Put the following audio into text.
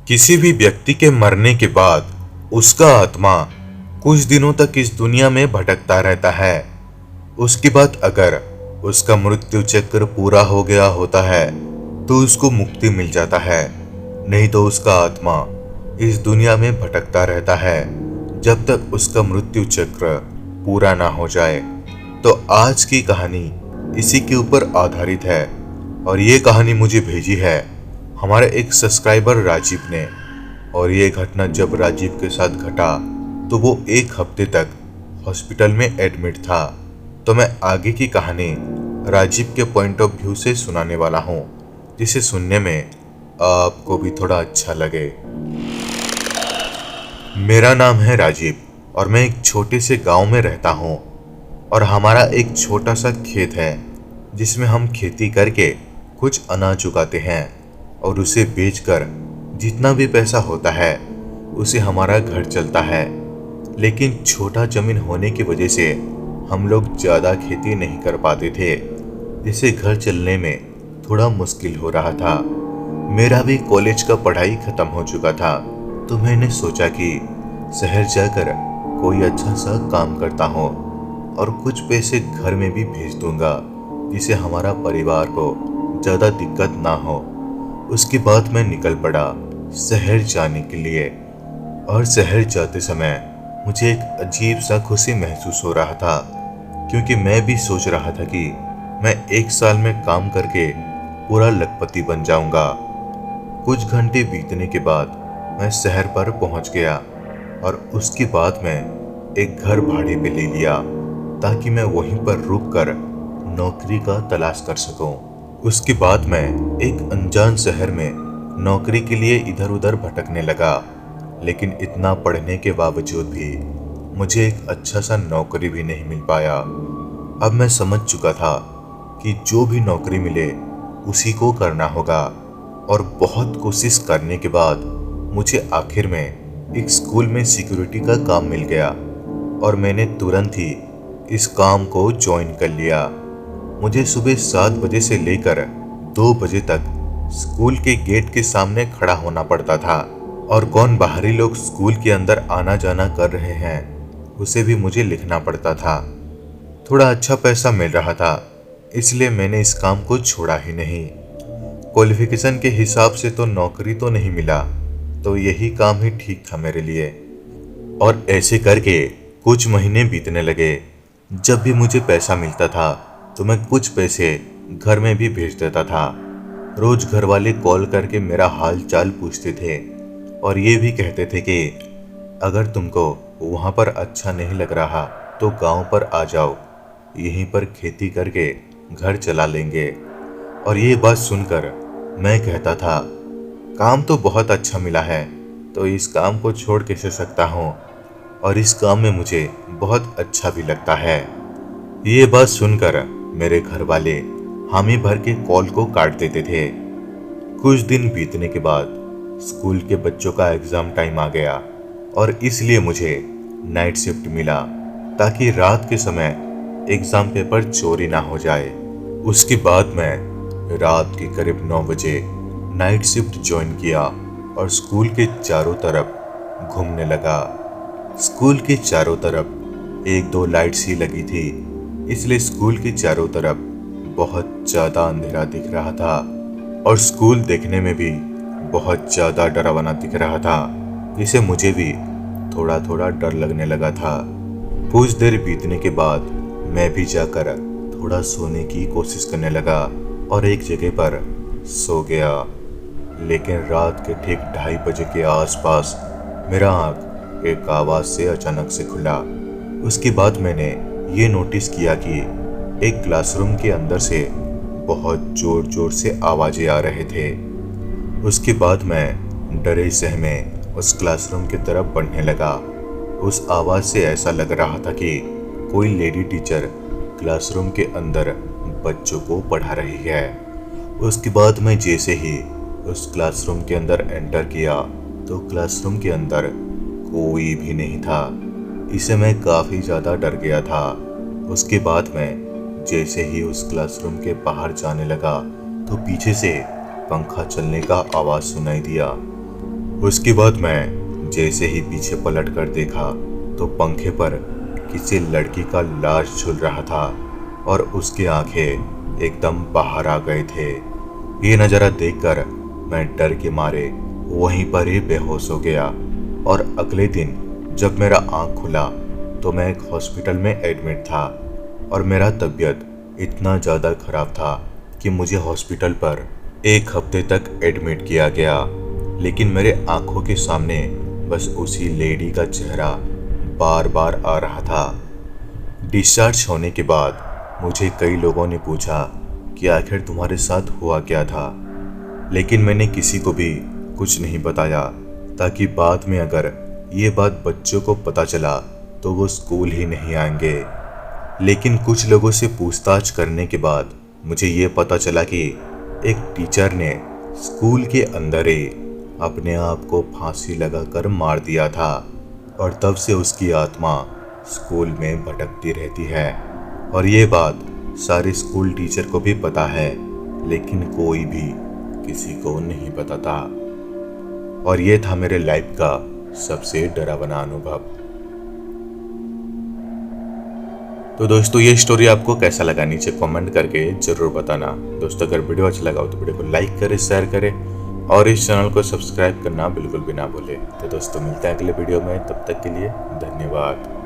किसी भी व्यक्ति के मरने के बाद उसका आत्मा कुछ दिनों तक इस दुनिया में भटकता रहता है। उसके बाद अगर उसका मृत्यु चक्र पूरा हो गया होता है तो उसको मुक्ति मिल जाता है, नहीं तो उसका आत्मा इस दुनिया में भटकता रहता है जब तक उसका मृत्यु चक्र पूरा ना हो जाए। तो आज की कहानी इसी के ऊपर आधारित है और ये कहानी मुझे भेजी है हमारे एक सब्सक्राइबर राजीव ने। और ये घटना जब राजीव के साथ घटा तो वो 1 हफ्ते तक हॉस्पिटल में एडमिट था। तो मैं आगे की कहानी राजीव के पॉइंट ऑफ व्यू से सुनाने वाला हूँ, जिसे सुनने में आपको भी थोड़ा अच्छा लगे। मेरा नाम है राजीव और मैं एक छोटे से गांव में रहता हूँ। और हमारा एक छोटा सा खेत है जिसमें हम खेती करके कुछ अनाज उगाते हैं और उसे बेचकर जितना भी पैसा होता है उसे हमारा घर चलता है। लेकिन छोटा जमीन होने की वजह से हम लोग ज़्यादा खेती नहीं कर पाते थे, जिससे घर चलने में थोड़ा मुश्किल हो रहा था। मेरा भी कॉलेज का पढ़ाई ख़त्म हो चुका था, तो मैंने सोचा कि शहर जाकर कोई अच्छा सा काम करता हूँ और कुछ पैसे घर में भी भेज दूंगा, जिससे हमारा परिवार को ज़्यादा दिक्कत ना हो। उसके बाद मैं निकल पड़ा शहर जाने के लिए। और शहर जाते समय मुझे एक अजीब सा खुशी महसूस हो रहा था, क्योंकि मैं भी सोच रहा था कि मैं 1 साल में काम करके पूरा लखपति बन जाऊंगा। कुछ घंटे बीतने के बाद मैं शहर पर पहुंच गया और उसके बाद मैं एक घर भाड़े पे ले लिया ताकि मैं वहीं पर रुककर नौकरी का तलाश कर सकूं। उसके बाद मैं एक अनजान शहर में नौकरी के लिए इधर उधर भटकने लगा, लेकिन इतना पढ़ने के बावजूद भी मुझे एक अच्छा सा नौकरी भी नहीं मिल पाया। अब मैं समझ चुका था कि जो भी नौकरी मिले उसी को करना होगा। और बहुत कोशिश करने के बाद मुझे आखिर में एक स्कूल में सिक्योरिटी का काम मिल गया और मैंने तुरंत ही इस काम को ज्वाइन कर लिया। मुझे सुबह 7 बजे से लेकर 2 बजे तक स्कूल के गेट के सामने खड़ा होना पड़ता था और कौन बाहरी लोग स्कूल के अंदर आना जाना कर रहे हैं उसे भी मुझे लिखना पड़ता था। थोड़ा अच्छा पैसा मिल रहा था, इसलिए मैंने इस काम को छोड़ा ही नहीं। क्वालिफिकेशन के हिसाब से तो नौकरी तो नहीं मिला, तो यही काम ही ठीक था मेरे लिए। और ऐसे करके कुछ महीने बीतने लगे। जब भी मुझे पैसा मिलता था तो मैं कुछ पैसे घर में भी भेज देता था। रोज घर वाले कॉल करके मेरा हाल चाल पूछते थे और ये भी कहते थे कि अगर तुमको वहाँ पर अच्छा नहीं लग रहा तो गांव पर आ जाओ, यहीं पर खेती करके घर चला लेंगे। और ये बात सुनकर मैं कहता था, काम तो बहुत अच्छा मिला है, तो इस काम को छोड़ कैसे सकता हूँ, और इस काम में मुझे बहुत अच्छा भी लगता है। ये बात सुनकर मेरे घर वाले हामी भर के कॉल को काट देते थे। कुछ दिन बीतने के बाद स्कूल के बच्चों का एग्ज़ाम टाइम आ गया और इसलिए मुझे नाइट शिफ्ट मिला ताकि रात के समय एग्ज़ाम पेपर चोरी ना हो जाए। उसके बाद मैं रात के करीब 9 बजे नाइट शिफ्ट ज्वाइन किया और स्कूल के चारों तरफ घूमने लगा। स्कूल के चारों तरफ 1-2 लाइट्स ही लगी थी, इसलिए स्कूल के चारों तरफ बहुत ज़्यादा अंधेरा दिख रहा था और स्कूल देखने में भी बहुत ज़्यादा डरावना दिख रहा था, जिसे मुझे भी थोड़ा थोड़ा डर लगने लगा था। कुछ देर बीतने के बाद मैं भी जाकर थोड़ा सोने की कोशिश करने लगा और एक जगह पर सो गया। लेकिन रात के ठीक 2:30 बजे के आसपास मेरा आँख एक आवाज़ से अचानक से खुला। उसके बाद मैंने ये नोटिस किया कि एक क्लासरूम के अंदर से बहुत जोर जोर से आवाज़ें आ रहे थे। उसके बाद मैं डरे सहमे उस क्लासरूम की तरफ बढ़ने लगा। उस आवाज़ से ऐसा लग रहा था कि कोई लेडी टीचर क्लासरूम के अंदर बच्चों को पढ़ा रही है। उसके बाद मैं जैसे ही उस क्लासरूम के अंदर एंटर किया तो क्लासरूम के अंदर कोई भी नहीं था। इससे मैं काफ़ी ज़्यादा डर गया था। उसके बाद मैं जैसे ही उस क्लासरूम के बाहर जाने लगा तो पीछे से पंखा चलने का आवाज़ सुनाई दिया। उसके बाद मैं जैसे ही पीछे पलट कर देखा तो पंखे पर किसी लड़की का लाश झूल रहा था और उसकी आंखें एकदम बाहर आ गए थे। ये नज़ारा देखकर मैं डर के मारे वहीं पर ही बेहोश हो गया और अगले दिन जब मेरा आंख खुला तो मैं एक हॉस्पिटल में एडमिट था और मेरा तबीयत इतना ज़्यादा ख़राब था कि मुझे हॉस्पिटल पर 1 हफ्ते तक एडमिट किया गया। लेकिन मेरे आंखों के सामने बस उसी लेडी का चेहरा बार बार आ रहा था। डिस्चार्ज होने के बाद मुझे कई लोगों ने पूछा कि आखिर तुम्हारे साथ हुआ क्या था, लेकिन मैंने किसी को भी कुछ नहीं बताया ताकि बाद में अगर ये बात बच्चों को पता चला तो वो स्कूल ही नहीं आएंगे। लेकिन कुछ लोगों से पूछताछ करने के बाद मुझे ये पता चला कि एक टीचर ने स्कूल के अंदर ही अपने आप को फांसी लगाकर मार दिया था और तब से उसकी आत्मा स्कूल में भटकती रहती है। और ये बात सारे स्कूल टीचर को भी पता है, लेकिन कोई भी किसी को नहीं पता था। और ये था मेरे लाइफ का सबसे डरावना अनुभव। तो दोस्तों ये स्टोरी आपको कैसा लगा नीचे कमेंट करके जरूर बताना। दोस्तों अगर वीडियो अच्छा लगा हो तो वीडियो को लाइक करें, शेयर करें और इस चैनल को सब्सक्राइब करना बिल्कुल भी ना भूलें। तो दोस्तों मिलते हैं अगले वीडियो में, तब तक के लिए धन्यवाद।